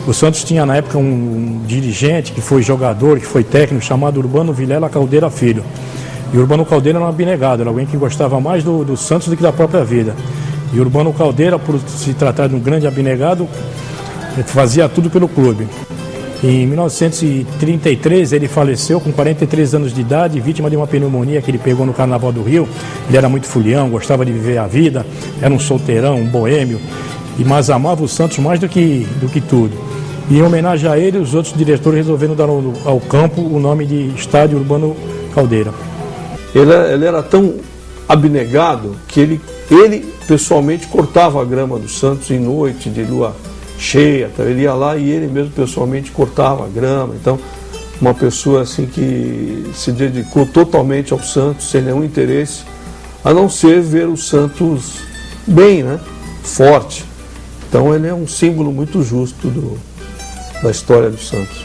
O Santos tinha na época um dirigente que foi jogador, que foi técnico, chamado Urbano Vilela Caldeira Filho. E Urbano Caldeira era um abnegado, era alguém que gostava mais do Santos do que da própria vida. E Urbano Caldeira, por se tratar de um grande abnegado, fazia tudo pelo clube. Em 1933 ele faleceu com 43 anos de idade, vítima de uma pneumonia que ele pegou no Carnaval do Rio. Ele era muito fulião, gostava de viver a vida, era um solteirão, um boêmio, mas amava o Santos mais do que tudo. E em homenagem a ele, os outros diretores resolveram dar ao campo o nome de Estádio Urbano Caldeira. Ele era tão abnegado que ele pessoalmente cortava a grama do Santos em noite de lua cheia. Então ele ia lá e ele mesmo pessoalmente cortava a grama. Então, uma pessoa assim que se dedicou totalmente ao Santos, sem nenhum interesse, a não ser ver o Santos bem, né? Forte. Então ele é um símbolo muito justo da história do Santos.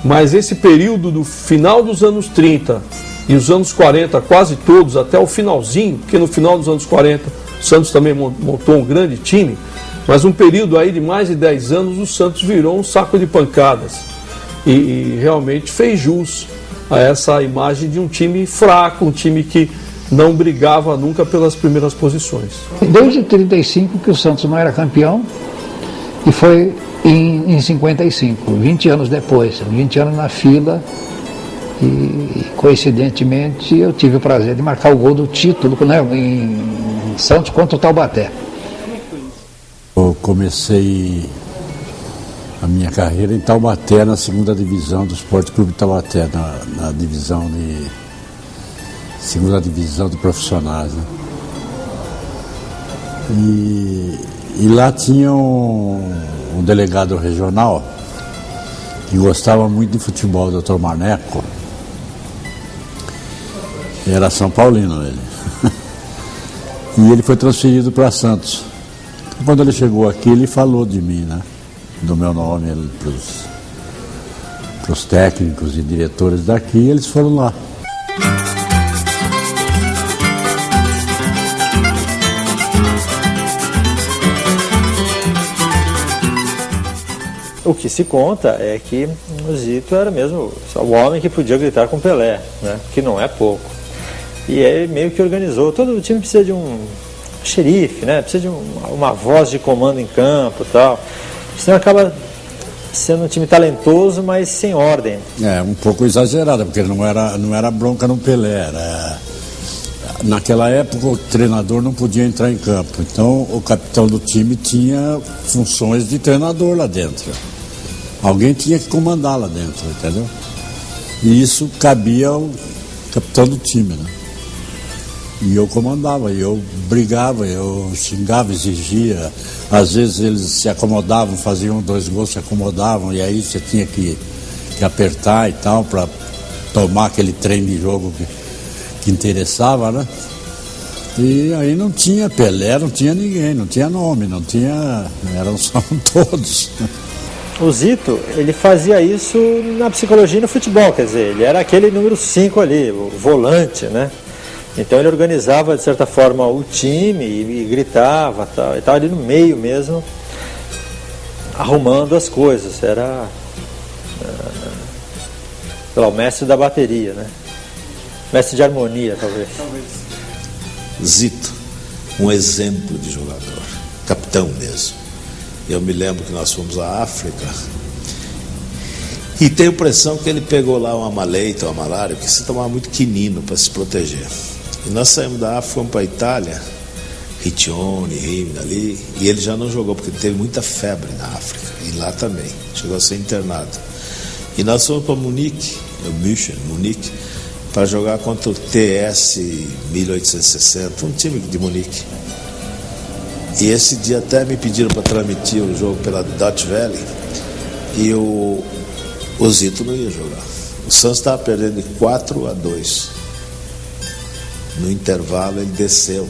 Mas esse período do final dos anos 30 e os anos 40, quase todos, até o finalzinho, porque no final dos anos 40 o Santos também montou um grande time, mas um período aí de mais de 10 anos o Santos virou um saco de pancadas e realmente fez jus a essa imagem de um time fraco, um time que não brigava nunca pelas primeiras posições. Desde 35 que o Santos não era campeão e foi em 55, 20 anos depois, 20 anos na fila, e coincidentemente eu tive o prazer de marcar o gol do título, né, em Santos contra o Taubaté. Eu comecei a minha carreira em Taubaté, na segunda divisão do Esporte Clube Taubaté, na divisão segunda divisão de profissionais, né? E lá tinha um delegado regional que gostava muito de futebol, o Dr. Maneco. Era São Paulino ele. E ele foi transferido para Santos. Quando ele chegou aqui, ele falou de mim, né? Do meu nome para os técnicos e diretores daqui, e eles foram lá. O que se conta é que o Zito era mesmo o homem que podia gritar com Pelé, né? Que não é pouco. E ele meio que organizou. Todo o time precisa de um xerife, né? Precisa de uma voz de comando em campo e tal. Senão acaba sendo um time talentoso, mas sem ordem. É, um pouco exagerada, porque não era bronca no Pelé. Naquela época o treinador não podia entrar em campo. Então o capitão do time tinha funções de treinador lá dentro. Alguém tinha que comandar lá dentro, entendeu? E isso cabia ao capitão do time, né? E eu comandava, eu brigava, eu xingava, exigia. Às vezes eles se acomodavam, faziam 2 gols, se acomodavam, e aí você tinha que apertar e tal, para tomar aquele trem de jogo que interessava, né? E aí não tinha Pelé, não tinha ninguém, não tinha nome, não tinha... eram só todos. O Zito, ele fazia isso na psicologia e no futebol, quer dizer, ele era aquele número 5 ali, o volante, né? Então ele organizava, de certa forma, o time e gritava, tal, e estava ali no meio mesmo, arrumando as coisas. Era o mestre da bateria, né? Mestre de harmonia, talvez. Zito, um exemplo de jogador, capitão mesmo. Eu me lembro que nós fomos à África e tenho a impressão que ele pegou lá uma maleita, uma malária, porque se tomava muito quinino para se proteger. E nós saímos da África, fomos para a Itália, Riccione, Rimini ali, e ele já não jogou, porque ele teve muita febre na África, e lá também, chegou a ser internado. E nós fomos para Munique, para jogar contra o TS 1860, um time de Munique. E esse dia até me pediram para transmitir o jogo pela Deutsche Welle, e o Zito não ia jogar. O Santos estava perdendo de 4-2. No intervalo ele desceu,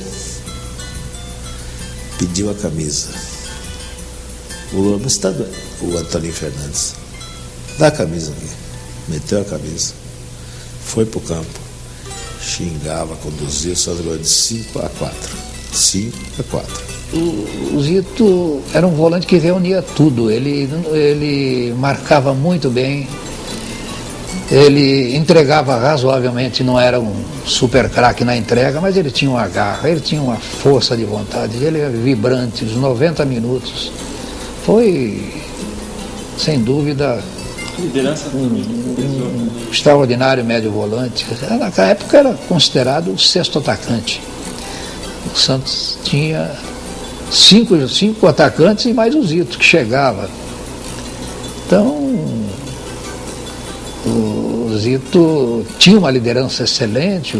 pediu a camisa. O Antônio Fernandes, dá a camisa aqui. Meteu a camisa, foi pro campo, xingava, conduzia, só jogou de 5-4. 5-4. O Zito era um volante que reunia tudo, ele marcava muito bem, ele entregava razoavelmente, não era um super craque na entrega, mas ele tinha uma garra, ele tinha uma força de vontade, ele era vibrante, os 90 minutos. Foi, sem dúvida, um extraordinário médio volante. Naquela época era considerado o sexto atacante. O Santos tinha cinco atacantes e mais o Zito, que chegava. Então, o Zito tinha uma liderança excelente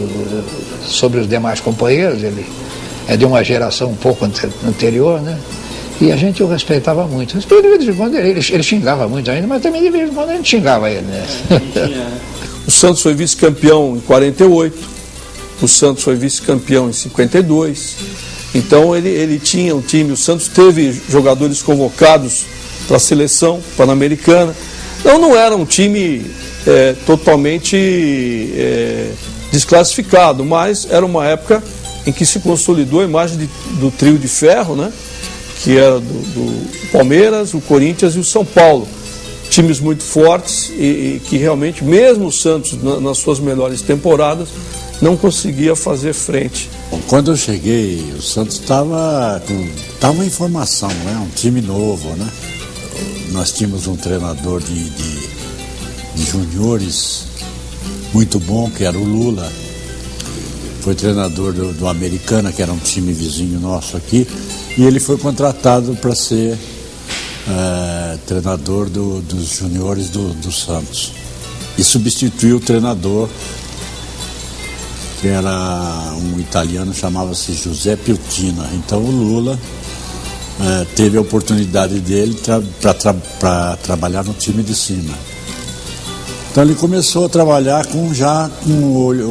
sobre os demais companheiros. Ele é de uma geração um pouco anterior, né? E a gente o respeitava muito. De vez em quando ele xingava muito ainda, mas também de vez em quando a gente xingava ele, né? O Santos foi vice-campeão em 48, o Santos foi vice-campeão em 52. Então ele tinha um time, o Santos teve jogadores convocados para a seleção pan-americana. Então não era um time totalmente desclassificado, mas era uma época em que se consolidou a imagem do trio de ferro, né? Que era do Palmeiras, o Corinthians e o São Paulo. Times muito fortes e que realmente, mesmo o Santos, nas suas melhores temporadas, não conseguia fazer frente. Bom, quando eu cheguei, o Santos estava em formação, né? Um time novo, né? Nós tínhamos um treinador de juniores muito bom, que era o Lula. Foi treinador do Americana, que era um time vizinho nosso aqui, e ele foi contratado para ser treinador dos juniores do Santos. E substituiu o treinador, que era um italiano, chamava-se José Piutina. Então o Lula teve a oportunidade dele para trabalhar no time de cima. Então ele começou a trabalhar com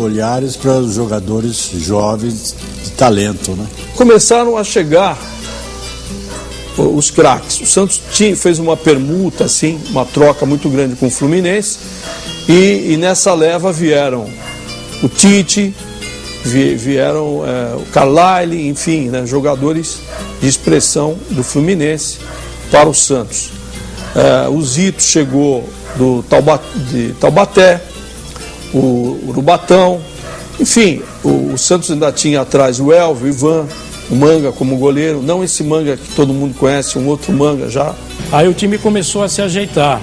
olhares para os jogadores jovens de talento, né? Começaram a chegar os craques. O Santos fez uma permuta, assim, uma troca muito grande com o Fluminense, e nessa leva vieram o Tite, vieram o Carlyle, enfim, né, jogadores de expressão do Fluminense para o Santos. O Zito chegou de Taubaté, o Urubatão, enfim, o Santos ainda tinha atrás o Elvio, o Ivan, o Manga como goleiro, não esse Manga que todo mundo conhece, um outro Manga já. Aí o time começou a se ajeitar,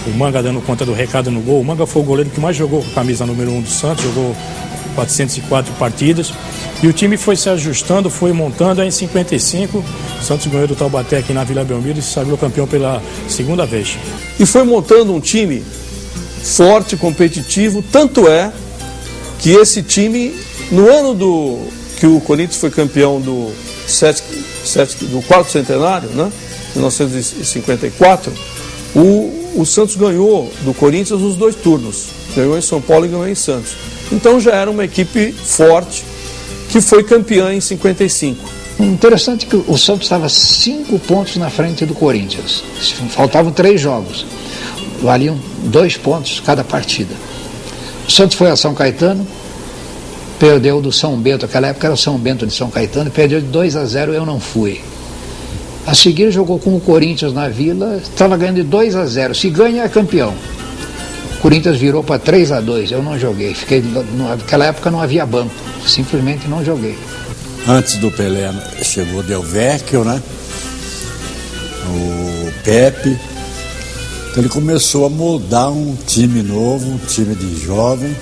o Manga dando conta do recado no gol. O Manga foi o goleiro que mais jogou com a camisa número 1 do Santos, jogou 404 partidas, e o time foi se ajustando, foi montando. Aí em 55, o Santos ganhou do Taubaté aqui na Vila Belmiro e se sagrou campeão pela segunda vez. E foi montando um time forte, competitivo, tanto é que esse time, no ano que o Corinthians foi campeão do quarto centenário, né, 1954, o Santos ganhou do Corinthians os 2 turnos, ganhou em São Paulo e ganhou em Santos. Então já era uma equipe forte que foi campeã em 55. Interessante que o Santos estava 5 pontos na frente do Corinthians. Faltavam 3 jogos. Valiam 2 pontos cada partida. O Santos foi a São Caetano, perdeu do São Bento, naquela época era o São Bento de São Caetano, perdeu de 2-0, eu não fui. A seguir jogou com o Corinthians na Vila, estava ganhando de 2-0. Se ganha, é campeão. O Corinthians virou para 3-2, eu não joguei. Naquela época não havia banco, simplesmente não joguei. Antes do Pelé chegou o Del Vecchio, né? O Pepe. Então ele começou a moldar um time novo, um time de jovem,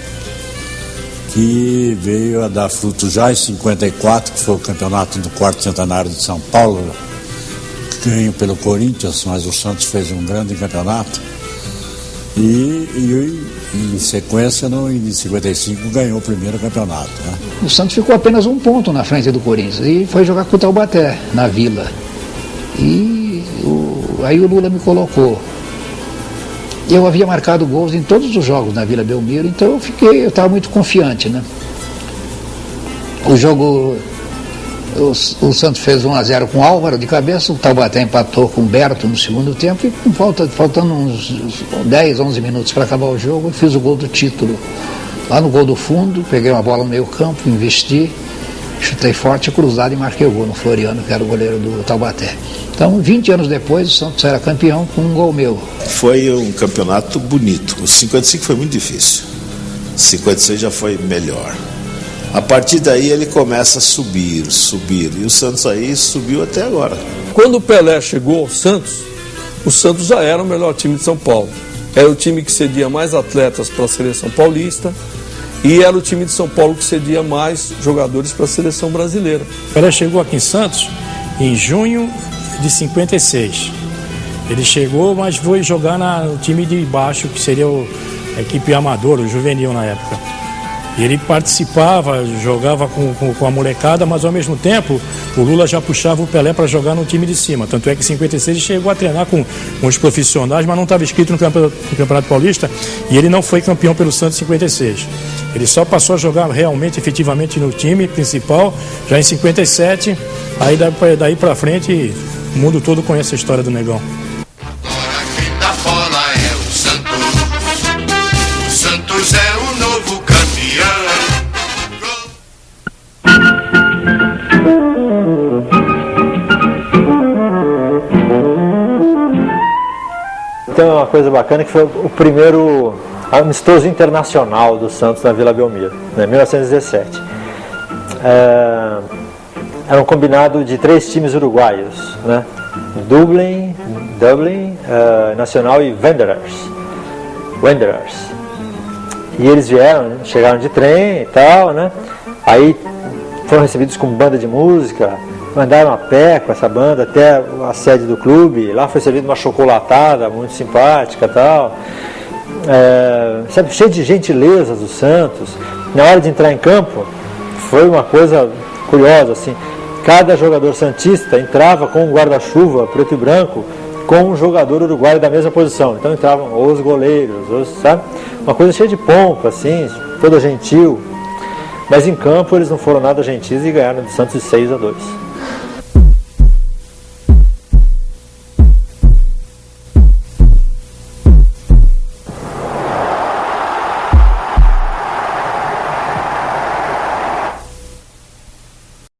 que veio a dar fruto já em 54, que foi o campeonato do quarto centenário de São Paulo, ganho pelo Corinthians, mas o Santos fez um grande campeonato. E em sequência, em 55, ganhou o primeiro campeonato, né? O Santos ficou apenas 1 ponto na frente do Corinthians e foi jogar com o Taubaté, na Vila. E aí o Lula me colocou. Eu havia marcado gols em todos os jogos na Vila Belmiro, então eu estava muito confiante, né? O jogo, o Santos fez 1-0 com o Álvaro de cabeça, o Taubaté empatou com o Berto no segundo tempo, e faltando uns 10, 11 minutos para acabar o jogo, eu fiz o gol do título. Lá no gol do fundo, peguei uma bola no meio campo, investi chutei forte, cruzado e marquei o gol no Floriano, que era o goleiro do Taubaté. Então, 20 anos depois, o Santos era campeão com um gol meu. Foi um campeonato bonito. O 55 foi muito difícil. O 56 já foi melhor. A partir daí ele começa a subir. E o Santos aí subiu até agora. Quando o Pelé chegou ao Santos, o Santos já era o melhor time de São Paulo. Era o time que cedia mais atletas para a seleção paulista e era o time de São Paulo que cedia mais jogadores para a seleção brasileira. O Pelé chegou aqui em Santos em junho de 56. Ele chegou, mas foi jogar no time de baixo, que seria a equipe amadora, o juvenil na época. E ele participava, jogava com a molecada, mas ao mesmo tempo o Lula já puxava o Pelé para jogar no time de cima. Tanto é que em 56 ele chegou a treinar com os profissionais, mas não estava inscrito no Campeonato Paulista, e ele não foi campeão pelo Santos em 56. Ele só passou a jogar realmente, efetivamente no time principal já em 57, aí daí para frente o mundo todo conhece a história do Negão. Agora quem dá bola é o Santos. O Santos é o novo campeão. Tem uma coisa bacana que foi o primeiro amistoso internacional do Santos na Vila Belmiro, né, 1917. Era um combinado de 3 times uruguaios, né? Dublin, Nacional e Wanderers. E eles chegaram de trem e tal, né? Aí foram recebidos com banda de música, mandaram a pé com essa banda até a sede do clube. Lá foi servida uma chocolatada muito simpática e tal. Sabe, cheio de gentilezas do Santos. Na hora de entrar em campo, foi uma coisa curiosa, assim. Cada jogador santista entrava com um guarda-chuva preto e branco com um jogador uruguaio da mesma posição. Então entravam os goleiros, sabe? Uma coisa cheia de pompa, assim, toda gentil. Mas em campo eles não foram nada gentis e ganharam do Santos de 6-2.